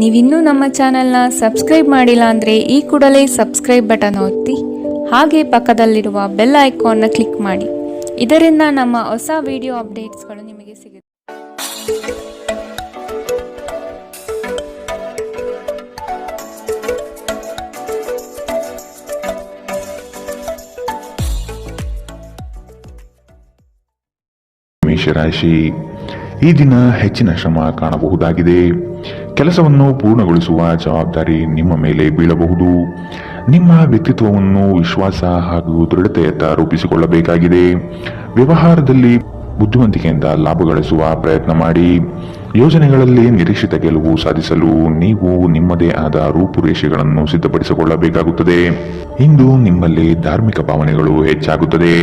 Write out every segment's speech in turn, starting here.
ನೀವಿನ್ನೂ ನಮ್ಮ ಚಾನೆಲ್ನ ಸಬ್ಸ್ಕ್ರೈಬ್ ಮಾಡಿಲ್ಲ ಅಂದರೆ ಈ ಕೂಡಲೇ ಸಬ್ಸ್ಕ್ರೈಬ್ ಬಟನ್ ಒತ್ತಿ ಹಾಗೆ ಪಕ್ಕದಲ್ಲಿರುವ ಬೆಲ್ ಐಕಾನ್ನ ಕ್ಲಿಕ್ ಮಾಡಿ. ಇದರಿಂದ ನಮ್ಮ ಹೊಸ ವಿಡಿಯೋ ಅಪ್ಡೇಟ್ಸ್ಗಳು ನಿಮಗೆ ಸಿಗುತ್ತೆ. ಮೇಷರಾಶಿ, ಈ ದಿನ ಹೆಚ್ಚಿನ ಶ್ರಮ ಕಾಣಬಹುದಾಗಿದೆ. ಕೆಲಸವನ್ನು ಪೂರ್ಣಗೊಳಿಸುವ ಜವಾಬ್ದಾರಿ ನಿಮ್ಮ ಮೇಲೆ ಬೀಳಬಹುದು. ನಿಮ್ಮ ವ್ಯಕ್ತಿತ್ವವನ್ನು ವಿಶ್ವಾಸ ಹಾಗೂ ದೃಢತೆಯತ್ತ ರೂಪಿಸಿಕೊಳ್ಳಬೇಕಾಗಿದೆ. ವ್ಯವಹಾರದಲ್ಲಿ ಬುದ್ಧಿವಂತಿಕೆಯಿಂದ ಲಾಭ ಗಳಿಸುವ ಪ್ರಯತ್ನ ಮಾಡಿ. ಯೋಜನೆಗಳಲ್ಲಿ ನಿರೀಕ್ಷಿತ ಗೆಲುವು ಸಾಧಿಸಲು ನೀವು ನಿಮ್ಮದೇ ಆದ ರೂಪುರೇಷೆಗಳನ್ನು ಸಿದ್ಧಪಡಿಸಿಕೊಳ್ಳಬೇಕಾಗುತ್ತದೆ. ಇಂದು ನಿಮ್ಮಲ್ಲಿ ಧಾರ್ಮಿಕ ಭಾವನೆಗಳು ಹೆಚ್ಚಾಗುತ್ತದೆ.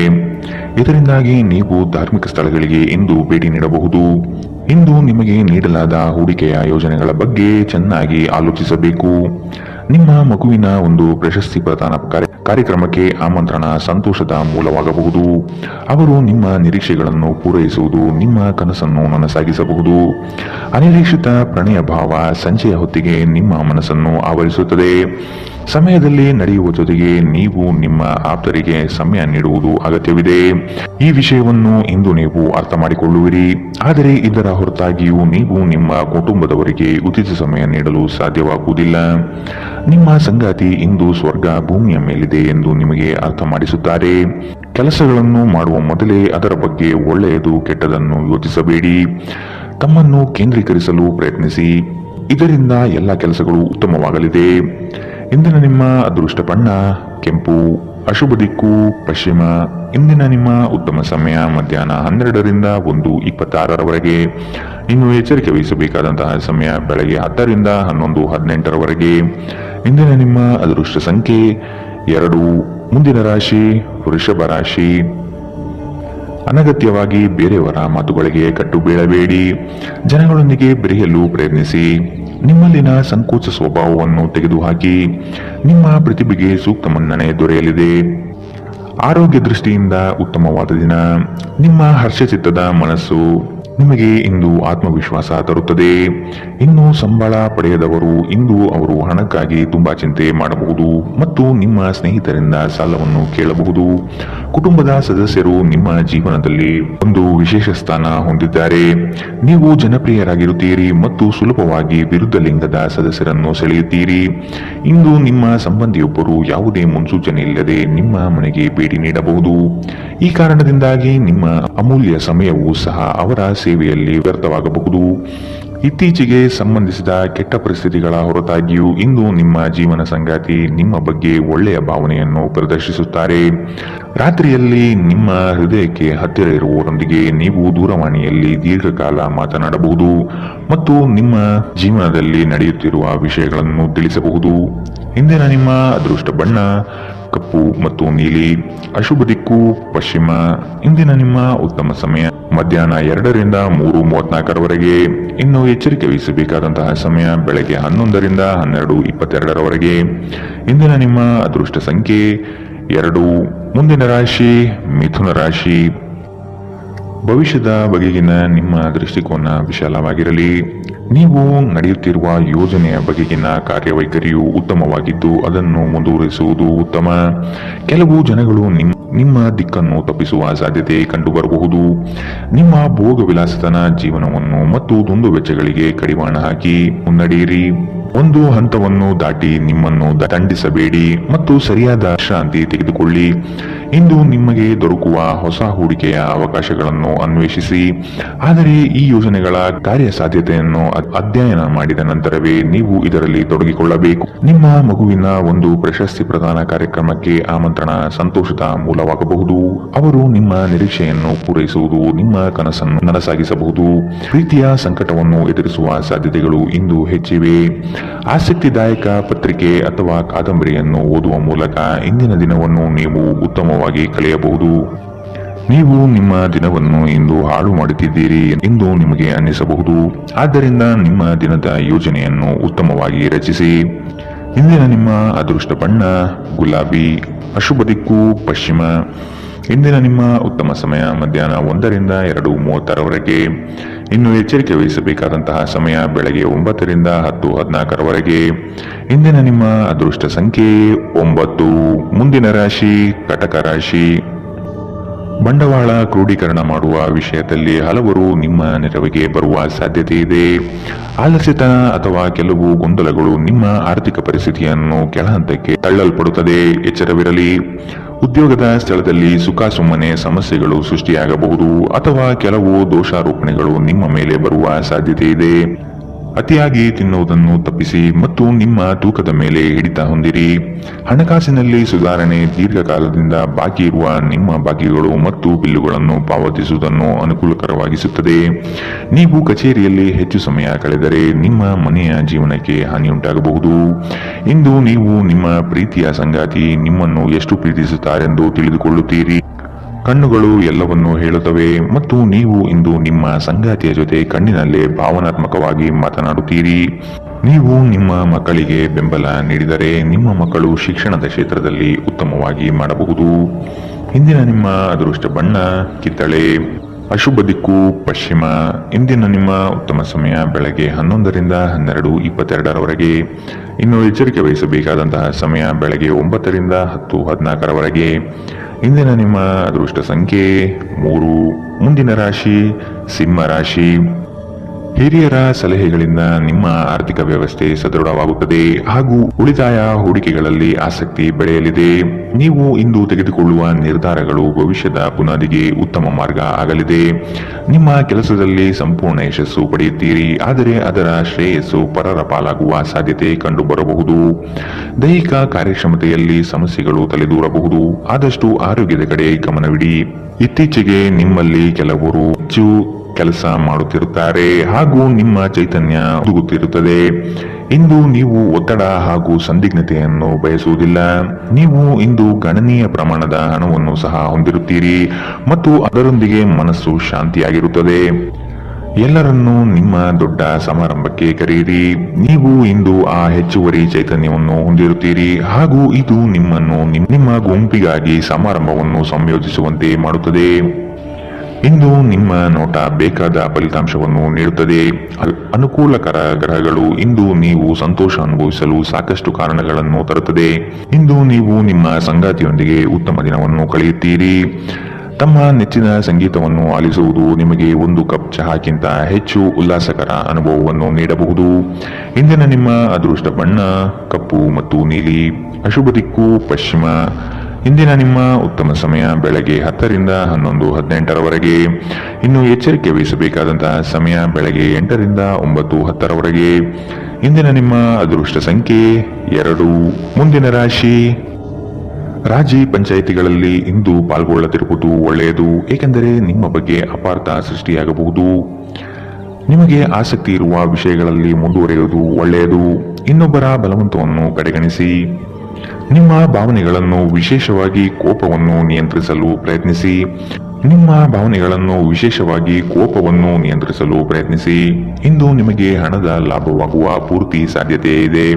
ಇದರಿಂದಾಗಿ ನೀವು ಧಾರ್ಮಿಕ ಸ್ಥಳಗಳಿಗೆ ಇಂದು ಭೇಟಿ ನೀಡಬಹುದು. ಇಂದು ನಿಮಗೆ ನೀಡಲಾದ ಹೂಡಿಕೆಯ ಯೋಜನೆಗಳ ಬಗ್ಗೆ ಚೆನ್ನಾಗಿ ಆಲೋಚಿಸಬೇಕು. ನಿಮ್ಮ ಮಗುವಿನ ಒಂದು ಪ್ರಶಸ್ತಿ ಪ್ರದಾನ ಕಾರ್ಯಕ್ರಮಕ್ಕೆ ಆಮಂತ್ರಣ ಸಂತೋಷದ ಮೂಲವಾಗಬಹುದು. ಅವರು ನಿಮ್ಮ ನಿರೀಕ್ಷೆಗಳನ್ನು ಪೂರೈಸುವುದು ನಿಮ್ಮ ಕನಸನ್ನು ನನಸಾಗಿಸಬಹುದು. ಅನಿರೀಕ್ಷಿತ ಪ್ರಣಯ ಭಾವ ಸಂಜೆಯ ಹೊತ್ತಿಗೆ ನಿಮ್ಮ ಮನಸ್ಸನ್ನು ಆವರಿಸುತ್ತದೆ. ಸಮಯದಲ್ಲಿ ನಡೆಯುವ ಜೊತೆಗೆ ನೀವು ನಿಮ್ಮ ಆಪ್ತರಿಗೆ ಸಮಯ ನೀಡುವುದು ಅಗತ್ಯವಿದೆ. ಈ ವಿಷಯವನ್ನು ಇಂದು ನೀವು ಅರ್ಥ ಮಾಡಿಕೊಳ್ಳುವಿರಿ. ಆದರೆ ಇದರ ಹೊರತಾಗಿಯೂ ನೀವು ನಿಮ್ಮ ಕುಟುಂಬದವರಿಗೆ ಉಚಿತ ಸಮಯ ನೀಡಲು ಸಾಧ್ಯವಾಗುವುದಿಲ್ಲ. ನಿಮ್ಮ ಸಂಗಾತಿ ಇಂದು ಸ್ವರ್ಗ ಭೂಮಿಯ ಮೇಲಿದೆ ಎಂದು ನಿಮಗೆ ಅರ್ಥ ಮಾಡಿಸುತ್ತಾರೆ. ಕೆಲಸಗಳನ್ನು ಮಾಡುವ ಮೊದಲೇ ಅದರ ಬಗ್ಗೆ ಒಳ್ಳೆಯದು ಕೆಟ್ಟದನ್ನು ಯೋಚಿಸಬೇಡಿ. ತಮ್ಮನ್ನು ಕೇಂದ್ರೀಕರಿಸಲು ಪ್ರಯತ್ನಿಸಿ. ಇದರಿಂದ ಎಲ್ಲ ಕೆಲಸಗಳು ಉತ್ತಮವಾಗಲಿದೆ. ಇಂದಿನ ನಿಮ್ಮ ಅದೃಷ್ಟ ಬಣ್ಣ ಕೆಂಪು, ಅಶುಭ ದಿಕ್ಕು ಪಶ್ಚಿಮ. ಇಂದಿನ ನಿಮ್ಮ ಉತ್ತಮ ಸಮಯ ಮಧ್ಯಾಹ್ನ 12ರಿಂದ 1:26ರವರೆಗೆ. ಇನ್ನು ಎಚ್ಚರಿಕೆ ವಹಿಸಬೇಕಾದಂತಹ ಸಮಯ ಬೆಳಗ್ಗೆ 10ರಿಂದ 11:18ರವರೆಗೆ. ಇಂದಿನ ನಿಮ್ಮ ಅದೃಷ್ಟ ಸಂಖ್ಯೆ 2. ಮುಂದಿನ ರಾಶಿ ವೃಷಭ ರಾಶಿ. ಅನಗತ್ಯವಾಗಿ ಬೇರೆಯವರ ಮಾತುಗಳಿಗೆ ಕಟ್ಟು ಬೀಳಬೇಡಿ. ಜನಗಳೊಂದಿಗೆ ಬೆರೆಯಲು ಪ್ರಯತ್ನಿಸಿ. ನಿಮ್ಮಲ್ಲಿನ ಸಂಕೋಚ ಸ್ವಭಾವವನ್ನು ತೆಗೆದುಹಾಕಿ. ನಿಮ್ಮ ಪ್ರತಿಭೆಗೆ ಸೂಕ್ತ ಮನ್ನಣೆ ದೊರೆಯಲಿದೆ. ಆರೋಗ್ಯ ದೃಷ್ಟಿಯಿಂದ ಉತ್ತಮವಾದ ದಿನ. ನಿಮ್ಮ ಹರ್ಷಚಿತ್ತದ ಮನಸ್ಸು ನಿಮಗೆ ಇಂದು ಆತ್ಮವಿಶ್ವಾಸ ತರುತ್ತದೆ. ಇನ್ನು ಸಂಬಳ ಪಡೆಯದವರು ಇಂದು ಅವರು ಹಣಕ್ಕಾಗಿ ತುಂಬಾ ಚಿಂತೆ ಮಾಡಬಹುದು ಮತ್ತು ನಿಮ್ಮ ಸ್ನೇಹಿತರಿಂದ ಸಾಲವನ್ನು ಕೇಳಬಹುದು. ಕುಟುಂಬದ ಸದಸ್ಯರು ನಿಮ್ಮ ಜೀವನದಲ್ಲಿ ಒಂದು ವಿಶೇಷ ಸ್ಥಾನ ಹೊಂದಿದ್ದಾರೆ. ನೀವು ಜನಪ್ರಿಯರಾಗಿರುತ್ತೀರಿ ಮತ್ತು ಸುಲಭವಾಗಿ ವಿರುದ್ಧ ಲಿಂಗದ ಸದಸ್ಯರನ್ನು ಸೆಳೆಯುತ್ತೀರಿ. ಇಂದು ನಿಮ್ಮ ಸಂಬಂಧಿಯೊಬ್ಬರು ಯಾವುದೇ ಮುನ್ಸೂಚನೆ ಇಲ್ಲದೆ ನಿಮ್ಮ ಮನೆಗೆ ಭೇಟಿ ನೀಡಬಹುದು. ಈ ಕಾರಣದಿಂದಾಗಿ ನಿಮ್ಮ ಅಮೂಲ್ಯ ಸಮಯವೂ ಸಹ ಅವರ ಸೇವೆಯಲ್ಲಿ ವ್ಯರ್ಥವಾಗಬಹುದು. ಇತ್ತೀಚೆಗೆ ಸಂಬಂಧಿಸಿದ ಕೆಟ್ಟ ಪರಿಸ್ಥಿತಿಗಳ ಹೊರತಾಗಿಯೂ ಇಂದು ನಿಮ್ಮ ಜೀವನ ಸಂಗಾತಿ ನಿಮ್ಮ ಬಗ್ಗೆ ಒಳ್ಳೆಯ ಭಾವನೆಯನ್ನು ಪ್ರದರ್ಶಿಸುತ್ತಾರೆ. ರಾತ್ರಿಯಲ್ಲಿ ನಿಮ್ಮ ಹೃದಯಕ್ಕೆ ಹತ್ತಿರ ಇರುವವರೊಂದಿಗೆ ನೀವು ದೂರವಾಣಿಯಲ್ಲಿ ದೀರ್ಘಕಾಲ ಮಾತನಾಡಬಹುದು ಮತ್ತು ನಿಮ್ಮ ಜೀವನದಲ್ಲಿ ನಡೆಯುತ್ತಿರುವ ವಿಷಯಗಳನ್ನು ತಿಳಿಸಬಹುದು. ಇಂದಿನ ನಿಮ್ಮ ಅದೃಷ್ಟ ಬಣ್ಣ ಕಪ್ಪು ಮತ್ತು ನೀಲಿ, ಅಶುಭ ದಿಕ್ಕು ಪಶ್ಚಿಮ. ಇಂದಿನ ನಿಮ್ಮ ಉತ್ತಮ ಸಮಯ ಮಧ್ಯಾಹ್ನ 2ರಿಂದ 3:34ರವರೆಗೆ. ಇನ್ನು ಎಚ್ಚರಿಕೆ ವಹಿಸಬೇಕಾದಂತಹ ಸಮಯ ಬೆಳಗ್ಗೆ 11ರಿಂದ 12:22ರವರೆಗೆ. ಇಂದಿನ ನಿಮ್ಮ ಅದೃಷ್ಟ ಸಂಖ್ಯೆ 2. ಮುಂದಿನ ರಾಶಿ ಮಿಥುನ ರಾಶಿ. ಭವಿಷ್ಯದ ಬಗೆಗಿನ ನಿಮ್ಮ ದೃಷ್ಟಿಕೋನ ವಿಶಾಲವಾಗಿರಲಿ. ನೀವು ನಡೆಯುತ್ತಿರುವ ಯೋಜನೆಯ ಬಗೆಗಿನ ಕಾರ್ಯವೈಖರಿಯು ಉತ್ತಮವಾಗಿದ್ದು ಅದನ್ನು ಮುಂದುವರಿಸುವುದು ಉತ್ತಮ. ಕೆಲವು ಜನಗಳು ನಿಮ್ಮ ದಿಕ್ಕನ್ನು ತಪ್ಪಿಸುವ ಸಾಧ್ಯತೆ ಕಂಡುಬರಬಹುದು. ನಿಮ್ಮ ಭೋಗ ವಿಲಾಸತನ ಜೀವನವನ್ನು ಮತ್ತು ದುಂದು ವೆಚ್ಚಗಳಿಗೆ ಕಡಿವಾಣ ಹಾಕಿ ಮುನ್ನಡೆಯಿರಿ. ಒಂದು ಹಂತವನ್ನು ದಾಟಿ ನಿಮ್ಮನ್ನು ದಂಡಿಸಬೇಡಿ ಮತ್ತು ಸರಿಯಾದ ವಿಶ್ರಾಂತಿ ತೆಗೆದುಕೊಳ್ಳಿ. ಇಂದು ನಿಮಗೆ ದೊರಕುವ ಹೊಸ ಹೂಡಿಕೆಯ ಅವಕಾಶಗಳನ್ನು ಅನ್ವೇಷಿಸಿ. ಆದರೆ ಈ ಯೋಜನೆಗಳ ಕಾರ್ಯಸಾಧ್ಯತೆಯನ್ನು ಅಧ್ಯಯನ ಮಾಡಿದ ನಂತರವೇ ನೀವು ಇದರಲ್ಲಿ ತೊಡಗಿಕೊಳ್ಳಬೇಕು. ನಿಮ್ಮ ಮಗುವಿನ ಒಂದು ಪ್ರಶಸ್ತಿ ಪ್ರದಾನ ಕಾರ್ಯಕ್ರಮಕ್ಕೆ ಆಮಂತ್ರಣ ಸಂತೋಷದ ಮೂಲವಾಗಬಹುದು. ಅವರು ನಿಮ್ಮ ನಿರೀಕ್ಷೆಯನ್ನು ಪೂರೈಸುವುದು ನಿಮ್ಮ ಕನಸನ್ನು ನನಸಾಗಿಸಬಹುದು. ಪ್ರೀತಿಯ ಸಂಕಟವನ್ನು ಎದುರಿಸುವ ಸಾಧ್ಯತೆಗಳು ಇಂದು ಹೆಚ್ಚಿವೆ. ಆಸಕ್ತಿದಾಯಕ ಪತ್ರಿಕೆ ಅಥವಾ ಕಾದಂಬರಿಯನ್ನು ಓದುವ ಮೂಲಕ ಇಂದಿನ ದಿನವನ್ನು ನೀವು ಉತ್ತಮವಾಗಿ ಕಳೆಯಬಹುದು. ನೀವು ನಿಮ್ಮ ದಿನವನ್ನು ಇಂದು ಹಾಳು ಮಾಡುತ್ತಿದ್ದೀರಿ ಎಂದು ನಿಮಗೆ ಅನ್ನಿಸಬಹುದು. ಆದ್ದರಿಂದ ನಿಮ್ಮ ದಿನದ ಯೋಜನೆಯನ್ನು ಉತ್ತಮವಾಗಿ ರಚಿಸಿ. ಇಂದಿನ ನಿಮ್ಮ ಅದೃಷ್ಟ ಬಣ್ಣ ಗುಲಾಬಿ, ಅಶುಭ ದಿಕ್ಕು ಪಶ್ಚಿಮ. ಇಂದಿನ ನಿಮ್ಮ ಉತ್ತಮ ಸಮಯ ಮಧ್ಯಾಹ್ನ 1ರಿಂದ 2:30ರವರೆಗೆ. ಇನ್ನು ಎಚ್ಚರಿಕೆ ವಹಿಸಬೇಕಾದಂತಹ ಸಮಯ ಬೆಳಗ್ಗೆ 9ರಿಂದ 10:14ರವರೆಗೆ. ಇಂದಿನ ನಿಮ್ಮ ಅದೃಷ್ಟ ಸಂಖ್ಯೆ 9. ಮುಂದಿನ ರಾಶಿ ಕಟಕ ರಾಶಿ. ಬಂಡವಾಳ ಕ್ರೋಢೀಕರಣ ಮಾಡುವ ವಿಷಯದಲ್ಲಿ ಹಲವರು ನಿಮ್ಮ ನೆರವಿಗೆ ಬರುವ ಸಾಧ್ಯತೆ ಇದೆ. ಆಲಸ್ಯತನ ಅಥವಾ ಕೆಲವು ಗೊಂದಲಗಳು ನಿಮ್ಮ ಆರ್ಥಿಕ ಪರಿಸ್ಥಿತಿಯನ್ನು ಕೆಳಹಂತಕ್ಕೆ ತಳ್ಳಲ್ಪಡುತ್ತದೆ. ಎಚ್ಚರವಿರಲಿ. ಉದ್ಯೋಗದ ಸ್ಥಳದಲ್ಲಿ ಸುಖಾಸುಮ್ಮನೆ ಸಮಸ್ಯೆಗಳು ಸೃಷ್ಟಿಯಾಗಬಹುದು ಅಥವಾ ಕೆಲವು ದೋಷಾರೋಪಣೆಗಳು ನಿಮ್ಮ ಮೇಲೆ ಬರುವ ಸಾಧ್ಯತೆ ಇದೆ. ಅತಿಯಾಗಿ ತಿನ್ನುವುದನ್ನು ತಪ್ಪಿಸಿ ಮತ್ತು ನಿಮ್ಮ ತೂಕದ ಮೇಲೆ ಹಿಡಿತ ಹೊಂದಿರಿ. ಹಣಕಾಸಿನಲ್ಲಿ ಸುಧಾರಣೆ. ದೀರ್ಘಕಾಲದಿಂದ ಬಾಕಿ ಇರುವ ನಿಮ್ಮ ಬಾಕಿಗಳು ಮತ್ತು ಬಿಲ್ಲುಗಳನ್ನು ಪಾವತಿಸುವುದನ್ನು ಅನುಕೂಲಕರವಾಗಿಸುತ್ತದೆ. ನೀವು ಕಚೇರಿಯಲ್ಲಿ ಹೆಚ್ಚು ಸಮಯ ಕಳೆದರೆ ನಿಮ್ಮ ಮನೆಯ ಜೀವನಕ್ಕೆ ಹಾನಿಯುಂಟಾಗಬಹುದು. ಇಂದು ನೀವು ನಿಮ್ಮ ಪ್ರೀತಿಯ ಸಂಗಾತಿ ನಿಮ್ಮನ್ನು ಎಷ್ಟು ಪ್ರೀತಿಸುತ್ತಾರೆಂದು ತಿಳಿದುಕೊಳ್ಳುತ್ತೀರಿ. ಕಣ್ಣುಗಳು ಎಲ್ಲವನ್ನೂ ಹೇಳುತ್ತವೆ ಮತ್ತು ನೀವು ಇಂದು ನಿಮ್ಮ ಸಂಗಾತಿಯ ಜೊತೆ ಕಣ್ಣಿನಲ್ಲೇ ಭಾವನಾತ್ಮಕವಾಗಿ ಮಾತನಾಡುತ್ತೀರಿ. ನೀವು ನಿಮ್ಮ ಮಕ್ಕಳಿಗೆ ಬೆಂಬಲ ನೀಡಿದರೆ ನಿಮ್ಮ ಮಕ್ಕಳು ಶಿಕ್ಷಣದ ಕ್ಷೇತ್ರದಲ್ಲಿ ಉತ್ತಮವಾಗಿ ಮಾಡಬಹುದು. ಇಂದಿನ ನಿಮ್ಮ ಅದೃಷ್ಟ ಬಣ್ಣ ಕಿತ್ತಳೆ. ಅಶುಭ ದಿಕ್ಕು ಪಶ್ಚಿಮ. ಇಂದಿನ ನಿಮ್ಮ ಉತ್ತಮ ಸಮಯ ಬೆಳಗ್ಗೆ 11ರಿಂದ 12:22ರವರೆಗೆ. ಇನ್ನು ಎಚ್ಚರಿಕೆ ವಹಿಸಬೇಕಾದಂತಹ ಸಮಯ ಬೆಳಗ್ಗೆ 9ರಿಂದ 10:14ರವರೆಗೆ. ಇಂದಿನ ನಿಮ್ಮ ಅದೃಷ್ಟ ಸಂಖ್ಯೆ 3. ಮುಂದಿನ ರಾಶಿ ಸಿಂಹ ರಾಶಿ. ಹಿರಿಯರ ಸಲಹೆಗಳಿಂದ ನಿಮ್ಮ ಆರ್ಥಿಕ ವ್ಯವಸ್ಥೆ ಸದೃಢವಾಗುತ್ತದೆ ಹಾಗೂ ಉಳಿತಾಯ ಹೂಡಿಕೆಗಳಲ್ಲಿ ಆಸಕ್ತಿ ಬೆಳೆಯಲಿದೆ. ನೀವು ಇಂದು ತೆಗೆದುಕೊಳ್ಳುವ ನಿರ್ಧಾರಗಳು ಭವಿಷ್ಯದ ಬುನಾದಿಗೆ ಉತ್ತಮ ಮಾರ್ಗ ಆಗಲಿದೆ. ನಿಮ್ಮ ಕೆಲಸದಲ್ಲಿ ಸಂಪೂರ್ಣ ಯಶಸ್ಸು ಪಡೆಯುತ್ತೀರಿ, ಆದರೆ ಅದರ ಶ್ರೇಯಸ್ಸು ಪರರ ಪಾಲಾಗುವ ಸಾಧ್ಯತೆ ಕಂಡುಬರಬಹುದು. ದೈಹಿಕ ಕಾರ್ಯಕ್ಷಮತೆಯಲ್ಲಿ ಸಮಸ್ಯೆಗಳು ತಲೆದೂರಬಹುದು. ಆದಷ್ಟು ಆರೋಗ್ಯದ ಕಡೆ ಗಮನವಿಡಿ. ಇತ್ತೀಚೆಗೆ ನಿಮ್ಮಲ್ಲಿ ಕೆಲವರು ಹೆಚ್ಚು ಕೆಲಸ ಮಾಡುತ್ತಿರುತ್ತಾರೆ ಹಾಗೂ ನಿಮ್ಮ ಚೈತನ್ಯ ಹುದುಗುತ್ತಿರುತ್ತದೆ. ಇಂದು ನೀವು ಒತ್ತಡ ಹಾಗೂ ಸಂದಿಗ್ಧತೆಯನ್ನು ಬಯಸುವುದಿಲ್ಲ. ನೀವು ಇಂದು ಗಣನೀಯ ಪ್ರಮಾಣದ ಹಣವನ್ನು ಸಹ ಹೊಂದಿರುತ್ತೀರಿ ಮತ್ತು ಅದರೊಂದಿಗೆ ಮನಸ್ಸು ಶಾಂತಿಯಾಗಿರುತ್ತದೆ. ಎಲ್ಲರನ್ನೂ ನಿಮ್ಮ ದೊಡ್ಡ ಸಮಾರಂಭಕ್ಕೆ ಕರೆಯಿರಿ. ನೀವು ಇಂದು ಆ ಹೆಚ್ಚುವರಿ ಚೈತನ್ಯವನ್ನು ಹೊಂದಿರುತ್ತೀರಿ ಹಾಗೂ ಇದು ನಿಮ್ಮನ್ನು ನಿಮ್ಮ ಗುಂಪಿಗಾಗಿ ಸಮಾರಂಭವನ್ನು ಸಂಯೋಜಿಸುವಂತೆ ಮಾಡುತ್ತದೆ. ಇಂದು ನಿಮ್ಮ ನೋಟ ಬೇಕಾದ ಫಲಿತಾಂಶವನ್ನು ನೀಡುತ್ತದೆ. ಅನುಕೂಲಕರ ಗ್ರಹಗಳು ಇಂದು ನೀವು ಸಂತೋಷ ಅನುಭವಿಸಲು ಸಾಕಷ್ಟು ಕಾರಣಗಳನ್ನು ತರುತ್ತದೆ. ಇಂದು ನೀವು ನಿಮ್ಮ ಸಂಗಾತಿಯೊಂದಿಗೆ ಉತ್ತಮ ದಿನವನ್ನು ಕಳೆಯುತ್ತೀರಿ. ತಮ್ಮ ನೆಚ್ಚಿನ ಸಂಗೀತವನ್ನು ಆಲಿಸುವುದು ನಿಮಗೆ ಒಂದು ಕಪ್ ಚಹಾಕ್ಕಿಂತ ಹೆಚ್ಚು ಉಲ್ಲಾಸಕರ ಅನುಭವವನ್ನು ನೀಡಬಹುದು. ಇಂದಿನ ನಿಮ್ಮ ಅದೃಷ್ಟ ಬಣ್ಣ ಕಪ್ಪು ಮತ್ತು ನೀಲಿ. ಅಶುಭ ದಿಕ್ಕು ಪಶ್ಚಿಮ. ಇಂದಿನ ನಿಮ್ಮ ಉತ್ತಮ ಸಮಯ ಬೆಳಗ್ಗೆ 10ರಿಂದ 11:18ರವರೆಗೆ. ಇನ್ನು ಎಚ್ಚರಿಕೆ ವಹಿಸಬೇಕಾದಂತಹ ಸಮಯ ಬೆಳಗ್ಗೆ 8ರಿಂದ 9:10ರವರೆಗೆ. ಇಂದಿನ ನಿಮ್ಮ ಅದೃಷ್ಟ ಸಂಖ್ಯೆ 2. ಮುಂದಿನ ರಾಶಿ ರಾಜಿ ಪಂಚಾಯಿತಿಗಳಲ್ಲಿ ಇಂದು ಪಾಲ್ಗೊಳ್ಳದಿರುವುದು ಒಳ್ಳೆಯದು, ಏಕೆಂದರೆ ನಿಮ್ಮ ಬಗ್ಗೆ ಅಪಾರ್ಥ ಸೃಷ್ಟಿಯಾಗಬಹುದು. ನಿಮಗೆ ಆಸಕ್ತಿ ಇರುವ ವಿಷಯಗಳಲ್ಲಿ ಮುಂದುವರಿಯುವುದು ಒಳ್ಳೆಯದು. ಇನ್ನೊಬ್ಬರ ಬಲವಂತವನ್ನು ಕಡೆಗಣಿಸಿ. ನಿಮ್ಮ ಭಾವನೆಗಳನ್ನು ವಿಶೇಷವಾಗಿ ಕೋಪವನ್ನು ನಿಯಂತ್ರಿಸಲು ಪ್ರಯತ್ನಿಸಿ. ಇಂದು ನಿಮಗೆ ಹಣದ ಲಾಭವಾಗುವ ಪೂರ್ತಿ ಸಾಧ್ಯತೆ ಇದೆ,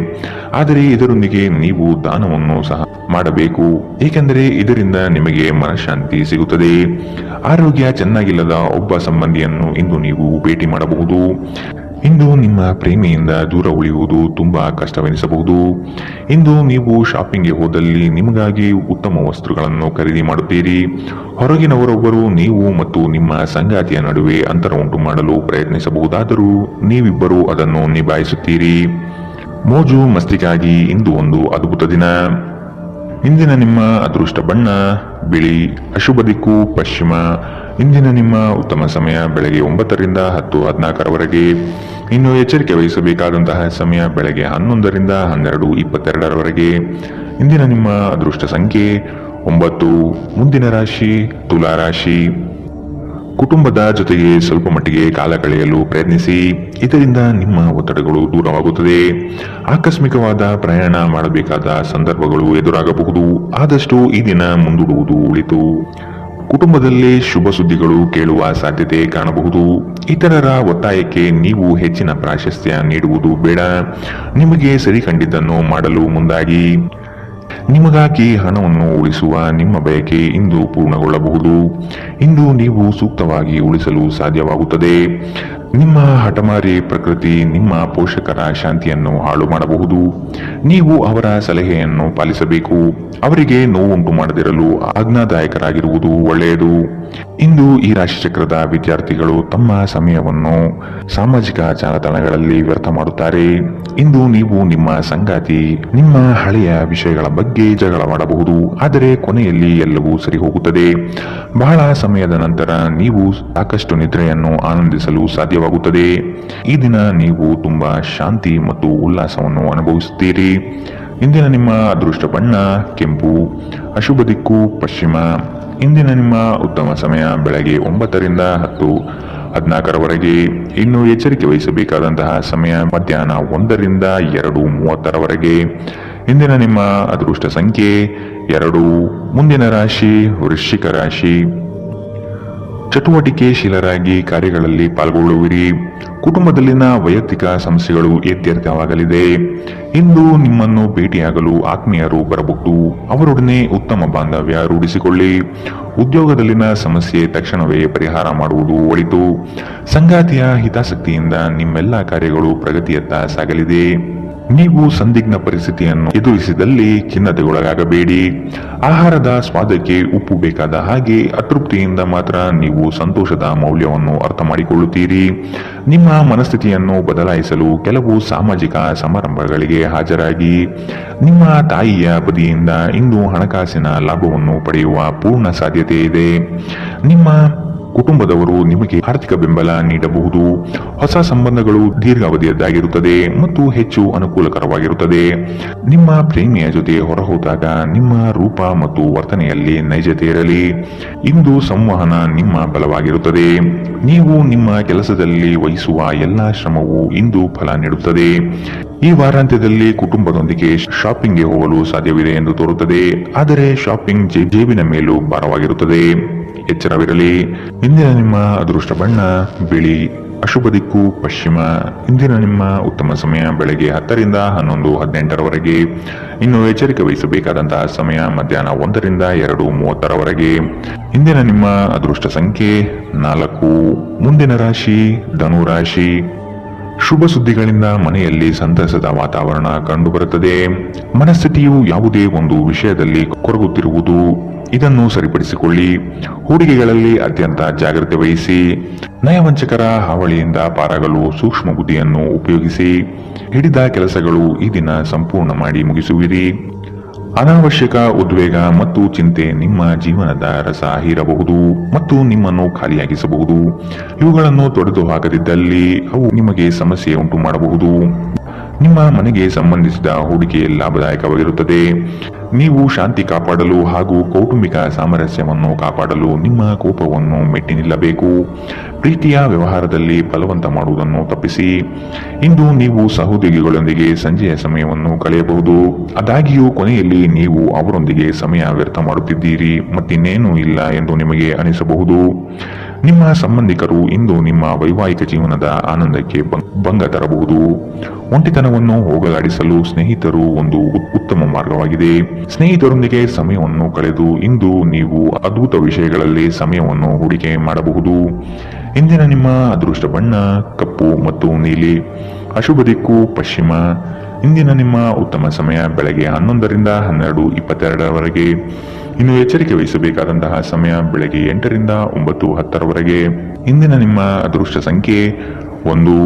ಆದರೆ ಇದರೊಂದಿಗೆ ನೀವು ದಾನವನ್ನು ಸಹ ಮಾಡಬೇಕು, ಏಕೆಂದರೆ ಇದರಿಂದ ನಿಮಗೆ ಮನಃಶಾಂತಿ ಸಿಗುತ್ತದೆ. ಆರೋಗ್ಯ ಚೆನ್ನಾಗಿಲ್ಲದ ಒಬ್ಬ ಸಂಬಂಧಿಯನ್ನು ಇಂದು ನೀವು ಭೇಟಿ ಮಾಡಬಹುದು. ಇಂದು ನಿಮ್ಮ ಪ್ರೇಮಿಯಿಂದ ದೂರ ಉಳಿಯುವುದು ತುಂಬಾ ಕಷ್ಟವೆನಿಸಬಹುದು. ಇಂದು ನೀವು ಶಾಪಿಂಗ್ಗೆ ಹೋದಲ್ಲಿ ನಿಮಗಾಗಿ ಉತ್ತಮ ವಸ್ತುಗಳನ್ನು ಖರೀದಿ ಮಾಡುತ್ತೀರಿ. ಹೊರಗಿನವರೊಬ್ಬರು ನೀವು ಮತ್ತು ನಿಮ್ಮ ಸಂಗಾತಿಯ ನಡುವೆ ಅಂತರ ಉಂಟು ಮಾಡಲು ಪ್ರಯತ್ನಿಸಬಹುದಾದರೂ ನೀವಿಬ್ಬರು ಅದನ್ನು ನಿಭಾಯಿಸುತ್ತೀರಿ. ಮೋಜು ಮಸ್ತಿಗಾಗಿ ಇಂದು ಒಂದು ಅದ್ಭುತ ದಿನ. ಇಂದಿನ ನಿಮ್ಮ ಅದೃಷ್ಟ ಬಣ್ಣ ಬಿಳಿ. ಅಶುಭ ದಿಕ್ಕು ಪಶ್ಚಿಮ. ಇಂದಿನ ನಿಮ್ಮ ಉತ್ತಮ ಸಮಯ ಬೆಳಗ್ಗೆ 9ರಿಂದ 10:14ರವರೆಗೆ. ಇನ್ನು ಎಚ್ಚರಿಕೆ ವಹಿಸಬೇಕಾದಂತಹ ಸಮಯ ಬೆಳಗ್ಗೆ 11ರಿಂದ 12:22ರವರೆಗೆ. ಇಂದಿನ ನಿಮ್ಮ ಅದೃಷ್ಟ ಸಂಖ್ಯೆ 9. ಮುಂದಿನ ರಾಶಿ ತುಲಾ ರಾಶಿ. ಕುಟುಂಬದ ಜೊತೆಗೆ ಸ್ವಲ್ಪ ಮಟ್ಟಿಗೆ ಕಾಲ ಕಳೆಯಲು ಪ್ರಯತ್ನಿಸಿ. ಇದರಿಂದ ನಿಮ್ಮ ಒತ್ತಡಗಳು ದೂರವಾಗುತ್ತದೆ. ಆಕಸ್ಮಿಕವಾದ ಪ್ರಯಾಣ ಮಾಡಬೇಕಾದ ಸಂದರ್ಭಗಳು ಎದುರಾಗಬಹುದು. ಆದಷ್ಟು ಈ ದಿನ ಮುಂದೂಡುವುದು ಒಳಿತು. ಕುಟುಂಬದಲ್ಲಿ ಶುಭ ಸುದ್ದಿಗಳು ಕೇಳುವ ಸಾಧ್ಯತೆ ಕಾಣಬಹುದು. ಇತರರ ಒತ್ತಾಯಕ್ಕೆ ನೀವು ಹೆಚ್ಚಿನ ಪ್ರಾಶಸ್ತ್ಯ ನೀಡುವುದು ಬೇಡ. ನಿಮಗೆ ಸರಿ ಕಂಡಿದ್ದನ್ನು ಮಾಡಲು ಮುಂದಾಗಿ. ನಿಮಗಾಗಿ ಹಣವನ್ನು ಉಳಿಸುವ ನಿಮ್ಮ ಬಯಕೆ ಇಂದು ಪೂರ್ಣಗೊಳ್ಳಬಹುದು. ಇಂದು ನೀವು ಸೂಕ್ತವಾಗಿ ಉಳಿಸಲು ಸಾಧ್ಯವಾಗುತ್ತದೆ. ನಿಮ್ಮ ಹಠಮಾರಿ ಪ್ರಕೃತಿ ನಿಮ್ಮ ಪೋಷಕರ ಶಾಂತಿಯನ್ನು ಹಾಳು ಮಾಡಬಹುದು. ನೀವು ಅವರ ಸಲಹೆಯನ್ನು ಪಾಲಿಸಬೇಕು. ಅವರಿಗೆ ನೋವುಂಟು ಮಾಡದಿರಲು ಆಜ್ಞಾದಾಯಕರಾಗಿರುವುದು ಒಳ್ಳೆಯದು. ಇಂದು ಈ ರಾಶಿಚಕ್ರದ ವಿದ್ಯಾರ್ಥಿಗಳು ತಮ್ಮ ಸಮಯವನ್ನು ಸಾಮಾಜಿಕ ಜಾಲತಾಣಗಳಲ್ಲಿ ವ್ಯರ್ಥ ಮಾಡುತ್ತಾರೆ. ಇಂದು ನೀವು ನಿಮ್ಮ ಸಂಗಾತಿ ನಿಮ್ಮ ಹಳೆಯ ವಿಷಯಗಳ ಬಗ್ಗೆ ಜಗಳವಾಡಬಹುದು. ಆದರೆ ಕೊನೆಯಲ್ಲಿ ಎಲ್ಲವೂ ಸರಿ ಹೋಗುತ್ತದೆ. ಬಹಳ ಸಮಯದ ನಂತರ ನೀವು ಸಾಕಷ್ಟು ನಿದ್ರೆಯನ್ನು ಆನಂದಿಸಲು ಸಾಧ್ಯವಾಗುತ್ತದೆ. ಈ ದಿನ ನೀವು ತುಂಬಾ ಶಾಂತಿ ಮತ್ತು ಉಲ್ಲಾಸವನ್ನು ಅನುಭವಿಸುತ್ತೀರಿ. ಇಂದಿನ ನಿಮ್ಮ ಅದೃಷ್ಟ ಬಣ್ಣ ಕೆಂಪು, ಅಶುಭ ದಿಕ್ಕು ಪಶ್ಚಿಮ. ಇಂದಿನ ನಿಮ್ಮ ಉತ್ತಮ ಸಮಯ ಬೆಳಗ್ಗೆ 9 ರಿಂದ 10:14 ಇನ್ನು ಎಚ್ಚರಿಕೆ ವಹಿಸಬೇಕಾದಂತಹ ಸಮಯ ಮಧ್ಯಾಹ್ನ 1 ರಿಂದ 2:30 ಇಂದಿನ ನಿಮ್ಮ ಅದೃಷ್ಟ ಸಂಖ್ಯೆ 2. ಮುಂದಿನ ರಾಶಿ ವೃಶ್ಚಿಕ ರಾಶಿ. ಚಟುವಟಿಕೆಶೀಲರಾಗಿ ಕಾರ್ಯಗಳಲ್ಲಿ ಪಾಲ್ಗೊಳ್ಳುವಿರಿ. ಕುಟುಂಬದಲ್ಲಿನ ವೈಯಕ್ತಿಕ ಸಮಸ್ಯೆಗಳು ಇತ್ಯರ್ಥವಾಗಲಿದೆ. ಇಂದು ನಿಮ್ಮನ್ನು ಭೇಟಿಯಾಗಲು ಆತ್ಮೀಯರು ಬರಬಹುದು. ಅವರೊಡನೆ ಉತ್ತಮ ಬಾಂಧವ್ಯ ರೂಢಿಸಿಕೊಳ್ಳಿ. ಉದ್ಯೋಗದಲ್ಲಿನ ಸಮಸ್ಯೆ ತಕ್ಷಣವೇ ಪರಿಹಾರ ಮಾಡುವುದು ಒಳಿತು. ಸಂಗಾತಿಯ ಹಿತಾಸಕ್ತಿಯಿಂದ ನಿಮ್ಮೆಲ್ಲ ಕಾರ್ಯಗಳು ಪ್ರಗತಿಯತ್ತ ಸಾಗಲಿದೆ. ನೀವು ಸಂದಿಗ್ಧ ಪರಿಸ್ಥಿತಿಯನ್ನು ಎದುರಿಸಿದಲ್ಲಿ ಖಿನ್ನತೆಗೊಳಗಾಗಬೇಡಿ. ಆಹಾರದ ಸ್ವಾದಕ್ಕೆ ಉಪ್ಪು ಬೇಕಾದ ಹಾಗೆ ಅತೃಪ್ತಿಯಿಂದ ಮಾತ್ರ ನೀವು ಸಂತೋಷದ ಮೌಲ್ಯವನ್ನು ಅರ್ಥ ಮಾಡಿಕೊಳ್ಳುತ್ತೀರಿ. ನಿಮ್ಮ ಮನಸ್ಥಿತಿಯನ್ನು ಬದಲಾಯಿಸಲು ಕೆಲವು ಸಾಮಾಜಿಕ ಸಮಾರಂಭಗಳಿಗೆ ಹಾಜರಾಗಿ. ನಿಮ್ಮ ತಾಯಿಯ ಬದಿಯಿಂದ ಇಂದು ಹಣಕಾಸಿನ ಲಾಭವನ್ನು ಪಡೆಯುವ ಪೂರ್ಣ ಸಾಧ್ಯತೆ ಇದೆ. ನಿಮ್ಮ ಕುಟುಂಬದವರು ನಿಮಗೆ ಆರ್ಥಿಕ ಬೆಂಬಲ ನೀಡಬಹುದು. ಹೊಸ ಸಂಬಂಧಗಳು ದೀರ್ಘಾವಧಿಯದ್ದಾಗಿರುತ್ತದೆ ಮತ್ತು ಹೆಚ್ಚು ಅನುಕೂಲಕರವಾಗಿರುತ್ತದೆ. ನಿಮ್ಮ ಪ್ರೇಮಿಯ ಜೊತೆ ಹೊರಹೋದಾಗ ನಿಮ್ಮ ರೂಪ ಮತ್ತು ವರ್ತನೆಯಲ್ಲಿ ನೈಜತೆ ಇರಲಿ. ಇಂದು ಸಂವಹನ ನಿಮ್ಮ ಬಲವಾಗಿರುತ್ತದೆ. ನೀವು ನಿಮ್ಮ ಕೆಲಸದಲ್ಲಿ ವಹಿಸುವ ಎಲ್ಲಾ ಶ್ರಮವು ಇಂದು ಫಲ ನೀಡುತ್ತದೆ. ಈ ವಾರಾಂತ್ಯದಲ್ಲಿ ಕುಟುಂಬದೊಂದಿಗೆ ಶಾಪಿಂಗ್ಗೆ ಹೋಗಲು ಸಾಧ್ಯವಿದೆ ಎಂದು ತೋರುತ್ತದೆ. ಆದರೆ ಶಾಪಿಂಗ್ ಜೇಬಿನ ಮೇಲೂ ಭಾರವಾಗಿರುತ್ತದೆ. ಎಚ್ಚರವಿರಲಿ. ಇಂದಿನ ನಿಮ್ಮ ಅದೃಷ್ಟ ಬಣ್ಣ ಬಿಳಿ, ಅಶುಭ ದಿಕ್ಕು ಪಶ್ಚಿಮ. ಇಂದಿನ ನಿಮ್ಮ ಉತ್ತಮ ಸಮಯ ಬೆಳಗ್ಗೆ 10 ರಿಂದ 11:18 ಇನ್ನು ಎಚ್ಚರಿಕೆ ವಹಿಸಬೇಕಾದಂತಹ ಸಮಯ ಮಧ್ಯಾಹ್ನ 1 ರಿಂದ 2:30 ಇಂದಿನ ನಿಮ್ಮ ಅದೃಷ್ಟ ಸಂಖ್ಯೆ 4. ಮುಂದಿನ ರಾಶಿ ಧನುರಾಶಿ. ಶುಭ ಸುದ್ದಿಗಳಿಂದ ಮನೆಯಲ್ಲಿ ಸಂತಸದ ವಾತಾವರಣ ಕಂಡುಬರುತ್ತದೆ. ಮನಸ್ಥಿತಿಯು ಯಾವುದೇ ಒಂದು ವಿಷಯದಲ್ಲಿ ಕೊರಗುತ್ತಿರುವುದು, ಇದನ್ನು ಸರಿಪಡಿಸಿಕೊಳ್ಳಿ. ಹೂಡಿಕೆಗಳಲ್ಲಿ ಅತ್ಯಂತ ಜಾಗ್ರತೆ ವಹಿಸಿ. ನಯವಂಚಕರ ಹಾವಳಿಯಿಂದ ಪಾರಾಗಲು ಸೂಕ್ಷ್ಮ ಬುದ್ಧಿಯನ್ನು ಉಪಯೋಗಿಸಿ. ಹಿಡಿದ ಕೆಲಸಗಳು ಈ ದಿನ ಸಂಪೂರ್ಣ ಮಾಡಿ ಮುಗಿಸುವಿರಿ. ಅನಾವಶ್ಯಕ ಉದ್ವೇಗ ಮತ್ತು ಚಿಂತೆ ನಿಮ್ಮ ಜೀವನದ ರಸ ಹೀರಬಹುದು ಮತ್ತು ನಿಮ್ಮನ್ನು ಖಾಲಿಯಾಗಿಸಬಹುದು. ಇವುಗಳನ್ನು ತೊಡೆದು ಹಾಕದಿದ್ದಲ್ಲಿ ಅವು ನಿಮಗೆ ಸಮಸ್ಯೆ ಉಂಟು ಮಾಡಬಹುದು. ನಿಮ್ಮ ಮನೆಗೆ ಸಂಬಂಧಿಸಿದ ಹೂಡಿಕೆ ಲಾಭದಾಯಕವಾಗಿರುತ್ತದೆ. ನೀವು ಶಾಂತಿ ಕಾಪಾಡಲು ಹಾಗೂ ಕೌಟುಂಬಿಕ ಸಾಮರಸ್ಯವನ್ನು ಕಾಪಾಡಲು ನಿಮ್ಮ ಕೋಪವನ್ನು ಮೆಟ್ಟಿ ನಿಲ್ಲಬೇಕು. ಪ್ರೀತಿಯ ವ್ಯವಹಾರದಲ್ಲಿ ಬಲವಂತ ಮಾಡುವುದನ್ನು ತಪ್ಪಿಸಿ. ಇಂದು ನೀವು ಸಹೋದ್ಯೋಗಿಗಳೊಂದಿಗೆ ಸಂಜೆಯ ಸಮಯವನ್ನು ಕಳೆಯಬಹುದು. ಆದಾಗ್ಯೂ ಕೊನೆಯಲ್ಲಿ ನೀವು ಅವರೊಂದಿಗೆ ಸಮಯ ವ್ಯರ್ಥ ಮಾಡುತ್ತಿದ್ದೀರಿ ಮತ್ತಿನ್ನೇನೂ ಇಲ್ಲ ಎಂದು ನಿಮಗೆ ಅನಿಸಬಹುದು. ನಿಮ್ಮ ಸಂಬಂಧಿಕರು ಇಂದು ನಿಮ್ಮ ವೈವಾಹಿಕ ಜೀವನದ ಆನಂದಕ್ಕೆ ಭಂಗ ತರಬಹುದು. ಒಂಟಿತನವನ್ನು ಹೋಗಲಾಡಿಸಲು ಸ್ನೇಹಿತರು ಒಂದು ಉತ್ತಮ ಮಾರ್ಗವಾಗಿದೆ. ಸ್ನೇಹಿತರೊಂದಿಗೆ ಸಮಯವನ್ನು ಕಳೆದು ಇಂದು ನೀವು ಅದ್ಭುತ ವಿಷಯಗಳಲ್ಲಿ ಸಮಯವನ್ನು ಹೂಡಿಕೆ ಮಾಡಬಹುದು. ಇಂದಿನ ನಿಮ್ಮ ಅದೃಷ್ಟ ಬಣ್ಣ ಕಪ್ಪು ಮತ್ತು ನೀಲಿ, ಅಶುಭ ದಿಕ್ಕು ಪಶ್ಚಿಮ. ಇಂದಿನ ನಿಮ್ಮ ಉತ್ತಮ ಸಮಯ ಬೆಳಗ್ಗೆ 11 ರಿಂದ 12:22 ಇನ್ನು ಎಚ್ಚರಿಕೆ ವಹಿಸಬೇಕಾದಂತಹ ಸಮಯ ಬೆಳಗ್ಗೆ 8 ರಿಂದ 9:10 ಇಂದಿನ ನಿಮ್ಮ ಅದೃಷ್ಟ ಸಂಖ್ಯೆ 1.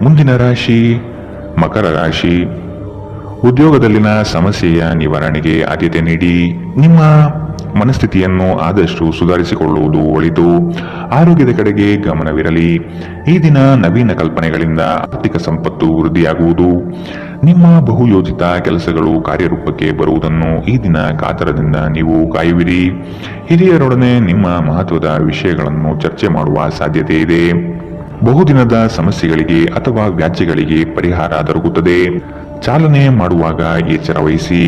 ಮುಂದಿನ ರಾಶಿ ಮಕರ ರಾಶಿ. ಉದ್ಯೋಗದಲ್ಲಿನ ಸಮಸ್ಯೆಯ ನಿವಾರಣೆಗೆ ಆದ್ಯತೆ ನೀಡಿ. ನಿಮ್ಮ ಮನಸ್ಥಿತಿಯನ್ನು ಆದಷ್ಟು ಸುಧಾರಿಸಿಕೊಳ್ಳುವುದು ಒಳಿತು. ಆರೋಗ್ಯದ ಕಡೆಗೆ ಗಮನವಿರಲಿ. ಈ ದಿನ ನವೀನ ಕಲ್ಪನೆಗಳಿಂದ ಆರ್ಥಿಕ ಸಂಪತ್ತು ವೃದ್ಧಿಯಾಗುವುದು. ನಿಮ್ಮ ಬಹುಯೋಜಿತ ಕೆಲಸಗಳು ಕಾರ್ಯರೂಪಕ್ಕೆ ಬರುವುದನ್ನು ಈ ದಿನ ಕಾತರದಿಂದ ನೀವು ಕಾಯುವಿರಿ. ಹಿರಿಯರೊಡನೆ ನಿಮ್ಮ ಮಹತ್ವದ ವಿಷಯಗಳನ್ನು ಚರ್ಚೆ ಮಾಡುವ ಸಾಧ್ಯತೆ ಇದೆ. ಬಹುದಿನದ ಸಮಸ್ಯೆಗಳಿಗೆ ಅಥವಾ ವ್ಯಾಜ್ಯಗಳಿಗೆ ಪರಿಹಾರ ದೊರಕುತ್ತದೆ. ಚಾಲನೆ ಮಾಡುವಾಗ ಎಚ್ಚರ ವಹಿಸಿ.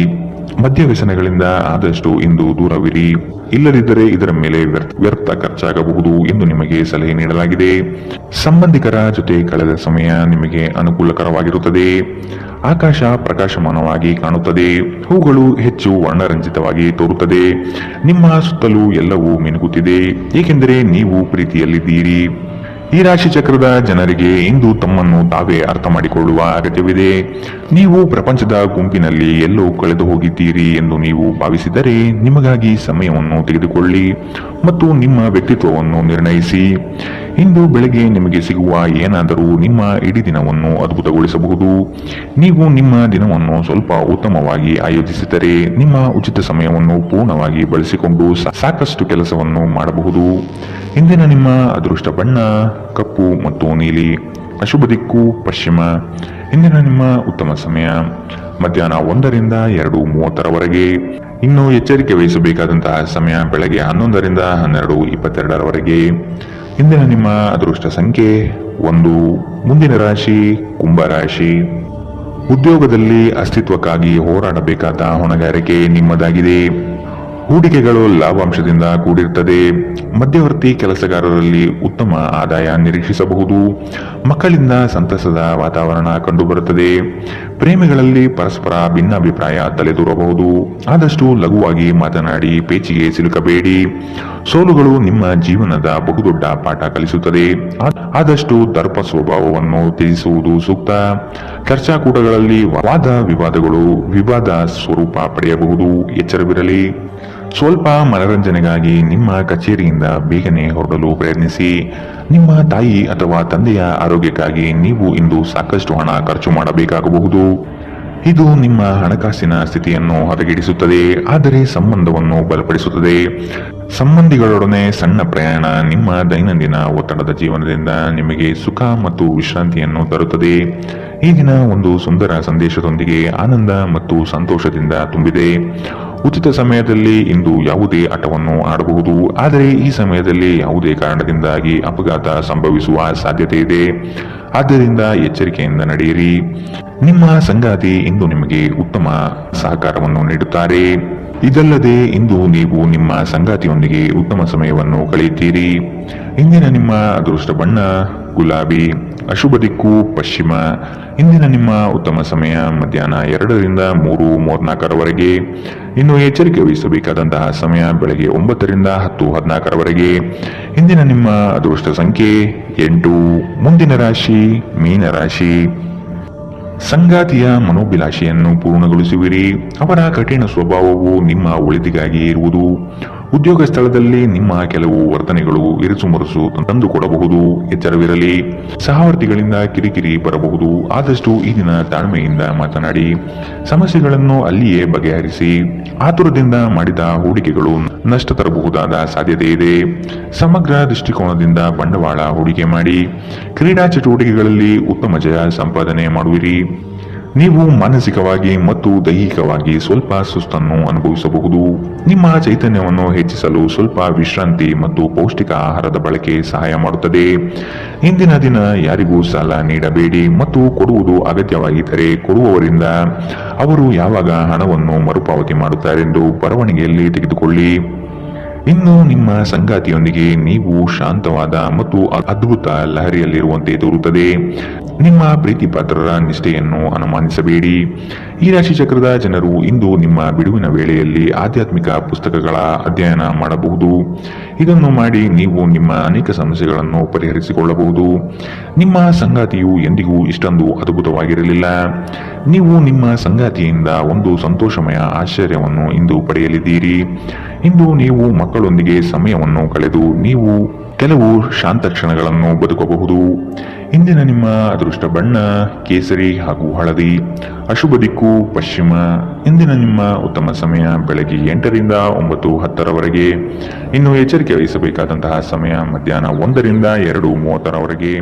ಮದ್ಯ ವ್ಯಸನಗಳಿಂದ ಆದಷ್ಟು ಇಂದು ದೂರವಿರಿ. ಇಲ್ಲದಿದ್ದರೆ ಇದರ ಮೇಲೆ ವ್ಯರ್ಥ ಖರ್ಚಾಗಬಹುದು ಎಂದು ನಿಮಗೆ ಸಲಹೆ ನೀಡಲಾಗಿದೆ. ಸಂಬಂಧಿಕರ ಜೊತೆ ಕಳೆದ ಸಮಯ ನಿಮಗೆ ಅನುಕೂಲಕರವಾಗಿರುತ್ತದೆ. ಆಕಾಶ ಪ್ರಕಾಶಮಾನವಾಗಿ ಕಾಣುತ್ತದೆ. ಹೂಗಳು ಹೆಚ್ಚು ವರ್ಣರಂಜಿತವಾಗಿ ತೋರುತ್ತದೆ. ನಿಮ್ಮ ಸುತ್ತಲೂ ಎಲ್ಲವೂ ಮಿನುಗುತ್ತಿದೆ, ಏಕೆಂದರೆ ನೀವು ಪ್ರೀತಿಯಲ್ಲಿದ್ದೀರಿ. ಈ ರಾಶಿ ಚಕ್ರದ ಜನರಿಗೆ ಇಂದು ತಮ್ಮನ್ನು ತಾವೇ ಅರ್ಥ ಮಾಡಿಕೊಳ್ಳುವ ಅಗತ್ಯವಿದೆ. ನೀವು ಪ್ರಪಂಚದ ಗುಂಪಿನಲ್ಲಿ ಎಲ್ಲೋ ಕಳೆದು ಹೋಗಿದ್ದೀರಿ ಎಂದು ನೀವು ಭಾವಿಸಿದರೆ ನಿಮಗಾಗಿ ಸಮಯವನ್ನು ತೆಗೆದುಕೊಳ್ಳಿ ಮತ್ತು ನಿಮ್ಮ ವ್ಯಕ್ತಿತ್ವವನ್ನು ನಿರ್ಣಯಿಸಿ. ಇಂದು ಬೆಳಗ್ಗೆ ನಿಮಗೆ ಸಿಗುವ ಏನಾದರೂ ನಿಮ್ಮ ಇಡೀ ದಿನವನ್ನು ಅದ್ಭುತಗೊಳಿಸಬಹುದು. ನೀವು ನಿಮ್ಮ ದಿನವನ್ನು ಸ್ವಲ್ಪ ಉತ್ತಮವಾಗಿ ಆಯೋಜಿಸಿದರೆ ನಿಮ್ಮ ಉಚಿತ ಸಮಯವನ್ನು ಪೂರ್ಣವಾಗಿ ಬಳಸಿಕೊಂಡು ಸಾಕಷ್ಟು ಕೆಲಸವನ್ನು ಮಾಡಬಹುದು. ಇಂದಿನ ನಿಮ್ಮ ಅದೃಷ್ಟ ಬಣ್ಣ ಕಪ್ಪು ಮತ್ತು ನೀಲಿ. ಅಶುಭ ದಿಕ್ಕು ಪಶ್ಚಿಮ. ಇಂದಿನ ನಿಮ್ಮ ಉತ್ತಮ ಸಮಯ ಮಧ್ಯಾಹ್ನ 1ರಿಂದ 2:30ರವರೆಗೆ. ಇನ್ನು ಎಚ್ಚರಿಕೆ ವಹಿಸಬೇಕಾದಂತಹ ಸಮಯ ಬೆಳಗ್ಗೆ 11ರಿಂದ 12:22ರವರೆಗೆ. ಇಂದಿನ ನಿಮ್ಮ ಅದೃಷ್ಟ ಸಂಖ್ಯೆ 1. ಮುಂದಿನ ರಾಶಿ ಕುಂಭರಾಶಿ. ಉದ್ಯೋಗದಲ್ಲಿ ಅಸ್ತಿತ್ವಕ್ಕಾಗಿ ಹೋರಾಡಬೇಕಾದ ಹೊಣೆಗಾರಿಕೆ ನಿಮ್ಮದಾಗಿದೆ. ಹೂಡಿಕೆಗಳು ಲಾಭಾಂಶದಿಂದ ಕೂಡಿರುತ್ತದೆ. ಮಧ್ಯವರ್ತಿ ಕೆಲಸಗಾರರಲ್ಲಿ ಉತ್ತಮ ಆದಾಯ ನಿರೀಕ್ಷಿಸಬಹುದು. ಮಕ್ಕಳಿಂದ ಸಂತಸದ ವಾತಾವರಣ ಕಂಡುಬರುತ್ತದೆ. ಪ್ರೇಮಿಗಳಲ್ಲಿ ಪರಸ್ಪರ ಭಿನ್ನಾಭಿಪ್ರಾಯ ತಲೆದೂರಬಹುದು. ಆದಷ್ಟು ಲಘುವಾಗಿ ಮಾತನಾಡಿ ಪೇಚಿಗೆ ಸಿಲುಕಬೇಡಿ. ಸೋಲುಗಳು ನಿಮ್ಮ ಜೀವನದ ಬಹುದೊಡ್ಡ ಪಾಠ ಕಲಿಸುತ್ತದೆ. ಆದಷ್ಟು ದರ್ಪ ಸ್ವಭಾವವನ್ನು ತ್ಯಜಿಸುವುದು ಸೂಕ್ತ. ಚರ್ಚಾಕೂಟಗಳಲ್ಲಿ ವಾದ ವಿವಾದಗಳು ವಿವಾದ ಸ್ವರೂಪ ಪಡೆಯಬಹುದು. ಎಚ್ಚರವಿರಲಿ. ಸ್ವಲ್ಪ ಮನರಂಜನೆಗಾಗಿ ನಿಮ್ಮ ಕಚೇರಿಯಿಂದ ಬೇಗನೆ ಹೊರಡಲು ಪ್ರಯತ್ನಿಸಿ. ನಿಮ್ಮ ತಾಯಿ ಅಥವಾ ತಂದೆಯ ಆರೋಗ್ಯಕ್ಕಾಗಿ ನೀವು ಇಂದು ಸಾಕಷ್ಟು ಹಣ ಖರ್ಚು ಮಾಡಬೇಕಾಗಬಹುದು. ಇದು ನಿಮ್ಮ ಹಣಕಾಸಿನ ಸ್ಥಿತಿಯನ್ನು ಹದಗೆಡಿಸುತ್ತದೆ, ಆದರೆ ಸಂಬಂಧವನ್ನು ಬಲಪಡಿಸುತ್ತದೆ. ಸಂಬಂಧಿಗಳೊಡನೆ ಸಣ್ಣ ಪ್ರಯಾಣ ನಿಮ್ಮ ದೈನಂದಿನ ಒತ್ತಡದ ಜೀವನದಿಂದ ನಿಮಗೆ ಸುಖ ಮತ್ತು ವಿಶ್ರಾಂತಿಯನ್ನು ತರುತ್ತದೆ. ಈ ದಿನ ಒಂದು ಸುಂದರ ಸಂದೇಶದೊಂದಿಗೆ ಆನಂದ ಮತ್ತು ಸಂತೋಷದಿಂದ ತುಂಬಿದೆ. ಉಚಿತ ಸಮಯದಲ್ಲಿ ಇಂದು ಯಾವುದೇ ಆಟವನ್ನು ಆಡಬಹುದು, ಆದರೆ ಈ ಸಮಯದಲ್ಲಿ ಯಾವುದೇ ಕಾರಣದಿಂದಾಗಿ ಅಪಘಾತ ಸಂಭವಿಸುವ ಸಾಧ್ಯತೆ ಇದೆ. ಆದ್ದರಿಂದ ಎಚ್ಚರಿಕೆಯಿಂದ ನಡೆಯಿರಿ. ನಿಮ್ಮ ಸಂಗಾತಿ ಇಂದು ನಿಮಗೆ ಉತ್ತಮ ಸಹಕಾರವನ್ನು ನೀಡುತ್ತಾರೆ. ಇದಲ್ಲದೆ ಇಂದು ನೀವು ನಿಮ್ಮ ಸಂಗಾತಿಯೊಂದಿಗೆ ಉತ್ತಮ ಸಮಯವನ್ನು ಕಳೆಯುತ್ತೀರಿ. ಇಂದಿನ ನಿಮ್ಮ ಅದೃಷ್ಟ ಬಣ್ಣ ಗುಲಾಬಿ. ಅಶುಭ ದಿಕ್ಕು ಪಶ್ಚಿಮ. ಇಂದಿನ ನಿಮ್ಮ ಉತ್ತಮ ಸಮಯ ಮಧ್ಯಾಹ್ನ 2ರಿಂದ 3:34ರವರೆಗೆ. ಇನ್ನು ಎಚ್ಚರಿಕೆ ವಹಿಸಬೇಕಾದಂತಹ ಸಮಯ ಬೆಳಗ್ಗೆ 9ರಿಂದ 10:14ರವರೆಗೆ. ಇಂದಿನ ನಿಮ್ಮ ಅದೃಷ್ಟ ಸಂಖ್ಯೆ 8. ಮುಂದಿನ ರಾಶಿ ಮೀನರಾಶಿ. ಸಂಗಾತಿಯ ಮನೋಭಿಲಾಷೆಯನ್ನು ಪೂರ್ಣಗೊಳಿಸುವಿರಿ. ಅವರ ಕಠಿಣ ಸ್ವಭಾವವು ನಿಮ್ಮ ಒಳಿತಿಗಾಗಿ ಇರುವುದು. ಉದ್ಯೋಗ ಸ್ಥಳದಲ್ಲಿ ನಿಮ್ಮ ಕೆಲವು ವರ್ತನೆಗಳು ಇರುಸುಮುರುಸು ತಂದುಕೊಡಬಹುದು. ಎಚ್ಚರವಿರಲಿ. ಸಹವರ್ತಿಗಳಿಂದ ಕಿರಿಕಿರಿ ಬರಬಹುದು. ಆದಷ್ಟು ಈ ದಿನ ತಾಳ್ಮೆಯಿಂದ ಮಾತನಾಡಿ ಸಮಸ್ಯೆಗಳನ್ನು ಅಲ್ಲಿಯೇ ಬಗೆಹರಿಸಿ. ಆತುರದಿಂದ ಮಾಡಿದ ಹೂಡಿಕೆಗಳು ನಷ್ಟ ತರಬಹುದಾದ ಸಾಧ್ಯತೆ ಇದೆ. ಸಮಗ್ರ ದೃಷ್ಟಿಕೋನದಿಂದ ಬಂಡವಾಳ ಹೂಡಿಕೆ ಮಾಡಿ. ಕ್ರೀಡಾ ಚಟುವಟಿಕೆಗಳಲ್ಲಿ ಉತ್ತಮ ಜಯ ಸಂಪಾದನೆ ಮಾಡುವಿರಿ. ನೀವು ಮಾನಸಿಕವಾಗಿ ಮತ್ತು ದೈಹಿಕವಾಗಿ ಸ್ವಲ್ಪ ಸುಸ್ತನ್ನು ಅನುಭವಿಸಬಹುದು. ನಿಮ್ಮ ಚೈತನ್ಯವನ್ನು ಹೆಚ್ಚಿಸಲು ಸ್ವಲ್ಪ ವಿಶ್ರಾಂತಿ ಮತ್ತು ಪೌಷ್ಟಿಕ ಆಹಾರದ ಬಳಕೆ ಸಹಾಯ ಮಾಡುತ್ತದೆ. ಇಂದಿನ ದಿನ ಯಾರಿಗೂ ಸಾಲ ನೀಡಬೇಡಿ ಮತ್ತು ಕೊಡುವುದು ಅಗತ್ಯವಾಗಿದ್ದರೆ ಕೊಡುವವರಿಂದ ಅವರು ಯಾವಾಗ ಹಣವನ್ನು ಮರುಪಾವತಿ ಮಾಡುತ್ತಾರೆಂದು ಬರವಣಿಗೆಯಲ್ಲಿ ತೆಗೆದುಕೊಳ್ಳಿ. ಇನ್ನು ನಿಮ್ಮ ಸಂಗಾತಿಯೊಂದಿಗೆ ನೀವು ಶಾಂತವಾದ ಮತ್ತು ಅದ್ಭುತ ಲಹರಿಯಲ್ಲಿರುವಂತೆ ತೋರುತ್ತದೆ. ನಿಮ್ಮ ಪ್ರೀತಿ ಪಾತ್ರರ ನಿಷ್ಠೆಯನ್ನು ಅನುಮಾನಿಸಬೇಡಿ. ಈ ರಾಶಿ ಚಕ್ರದ ಜನರು ಇಂದು ನಿಮ್ಮ ಬಿಡುವಿನ ವೇಳೆಯಲ್ಲಿ ಆಧ್ಯಾತ್ಮಿಕ ಪುಸ್ತಕಗಳ ಅಧ್ಯಯನ ಮಾಡಬಹುದು. ಇದನ್ನು ಮಾಡಿ ನೀವು ನಿಮ್ಮ ಅನೇಕ ಸಮಸ್ಯೆಗಳನ್ನು ಪರಿಹರಿಸಿಕೊಳ್ಳಬಹುದು. ನಿಮ್ಮ ಸಂಗಾತಿಯು ಎಂದಿಗೂ ಇಷ್ಟೊಂದು ಅದ್ಭುತವಾಗಿರಲಿಲ್ಲ. ನೀವು ನಿಮ್ಮ ಸಂಗಾತಿಯಿಂದ ಒಂದು ಸಂತೋಷಮಯ ಆಶ್ಚರ್ಯವನ್ನು ಇಂದು ಪಡೆಯಲಿದ್ದೀರಿ. ಇಂದು ನೀವು ಮಕ್ಕಳೊಂದಿಗೆ ಸಮಯವನ್ನು ಕಳೆದು ನೀವು ಕೆಲವು ಶಾಂತ ಕ್ಷಣಗಳನ್ನು ಬದುಕಬಹುದು. ಇಂದಿನ ನಿಮ್ಮ ಅದೃಷ್ಟ ಬಣ್ಣ ಕೇಸರಿ ಹಾಗೂ ಹಳದಿ. ಅಶುಭ ದಿಕ್ಕು ಪಶ್ಚಿಮ. ಇಂದಿನ ನಿಮ್ಮ ಉತ್ತಮ ಸಮಯ ಬೆಳಗ್ಗೆ 8ರಿಂದ 9:10ರವರೆಗೆ. ಇನ್ನು ಎಚ್ಚರಿಕೆ ವಹಿಸಬೇಕಾದಂತಹ ಸಮಯ ಮಧ್ಯಾಹ್ನ 1ರಿಂದ 2:30ರವರೆಗೆ.